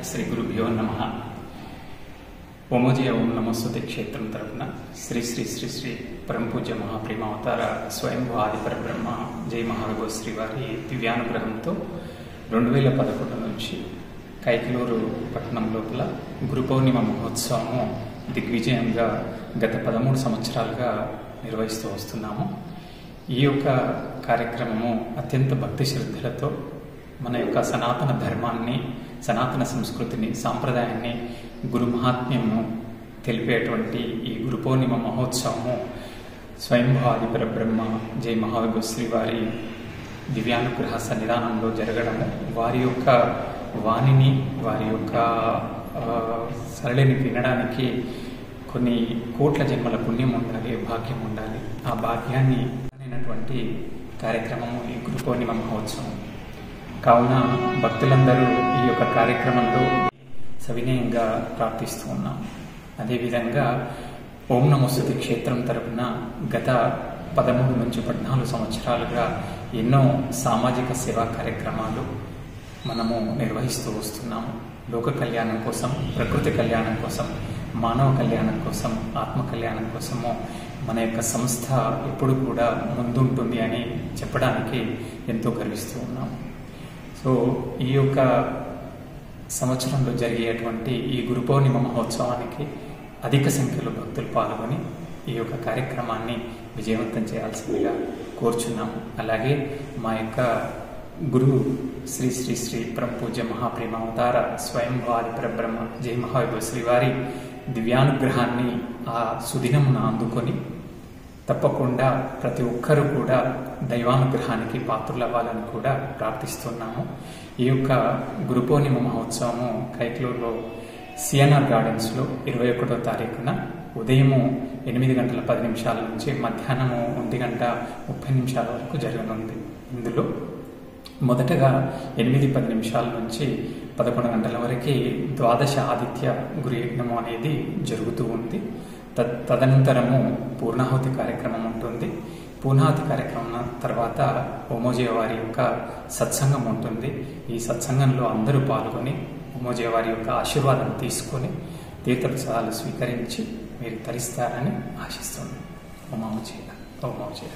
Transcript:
శ్రీ గురుభ్యో నమః. ఓమోజయ ఓం నమస్తుతే క్షేత్రం తరపున శ్రీ శ్రీ శ్రీ శ్రీ పరమపూజ్య మహాప్రేమావతార స్వయంభూ ఆదిపరబ్రహ్మ జై మహావిభవ శ్రీ వారి దివ్యానుగ్రహంతో 2011 నుంచి కైకలూరు పట్టణం లోపల గురు పౌర్ణిమ మహోత్సవము దిగ్విజయంగా గత 13 సంవత్సరాలుగా నిర్వహిస్తూ వస్తున్నాము. ఈ యొక్క కార్యక్రమము అత్యంత భక్తి శ్రద్ధలతో మన యొక్క సనాతన ధర్మాన్ని, సనాతన సంస్కృతిని, సాంప్రదాయాన్ని, గురు మహాత్మ్యము తెలిపేటువంటి ఈ గురు పౌర్ణిమ మహోత్సవము స్వయంభూ ఆదిపరబ్రహ్మ జై మహావిభవ శ్రీ వారి దివ్యానుగ్రహ సన్నిధానంలో జరగడము, వారి యొక్క వాణిని, వారి యొక్క సరళిని వినడానికి కొన్ని కోట్ల జన్మల పుణ్యం ఉండాలి, భాగ్యం ఉండాలి. ఆ భాగ్యాన్ని అనేటువంటి కార్యక్రమము ఈ గురు పౌర్ణిమ మహోత్సవం కావున భక్తులందరూ ఈ యొక్క కార్యక్రమంలో సవినయంగా ప్రార్థిస్తూ ఉన్నాం. అదేవిధంగా ఓం నమస్తుతే క్షేత్రం తరపున గత 13 నుంచి 14 సంవత్సరాలుగా ఎన్నో సామాజిక సేవా కార్యక్రమాలు మనము నిర్వహిస్తూ వస్తున్నాము. లోక కళ్యాణం కోసం, ప్రకృతి కళ్యాణం కోసం, మానవ కళ్యాణం కోసం, ఆత్మ కళ్యాణం కోసము మన యొక్క సంస్థ ఎప్పుడు కూడా ముందుంటుంది అని చెప్పడానికి ఎంతో గర్విస్తూ ఉన్నాం. సో ఈ యొక్క సంవత్సరంలో జరిగేటువంటి ఈ గురు పౌర్ణిమ మహోత్సవానికి అధిక సంఖ్యలో భక్తులు పాల్గొని ఈ యొక్క కార్యక్రమాన్ని విజయవంతం చేయాల్సిందిగా కోరుచున్నాము. అలాగే మా యొక్క గురువు శ్రీ శ్రీ శ్రీ పరమపూజ్య మహాప్రేమావతార స్వయంభూ ఆదిపరబ్రహ్మ జై మహావిభవ శ్రీవారి దివ్యానుగ్రహాన్ని ఆ సుదినమున అందుకొని తప్పకుండా ప్రతి ఒక్కరూ కూడా దైవానుగ్రహానికి పాత్రులవ్వాలని కూడా ప్రార్థిస్తున్నాము. ఈ యొక్క గురు పౌర్ణిమ మహోత్సవము కైకలూరులో సిఎన్ఆర్ గార్డెన్స్లో 21వ తారీఖున ఉదయము 8:10 నుంచి మధ్యాహ్నము 1:30 వరకు జరగనుంది. ఇందులో మొదటగా 8:10 నుంచి 11 గంటల వరకు ద్వాదశ ఆదిత్య గురుయజ్ఞము అనేది జరుగుతూ ఉంది. తదనంతరము పూర్ణాహుతి కార్యక్రమం ఉంటుంది. పూర్ణాహుతి కార్యక్రమం తర్వాత ఓమోజయ వారి యొక్క సత్సంగం ఉంటుంది. ఈ సత్సంగంలో అందరూ పాల్గొని ఓమోజయ వారి యొక్క ఆశీర్వాదం తీసుకొని తీర్థప్రసాదాలు స్వీకరించి మీరు తరిస్తారని ఆశిస్తున్నాను. ఓమోజయ ఓమోజయ.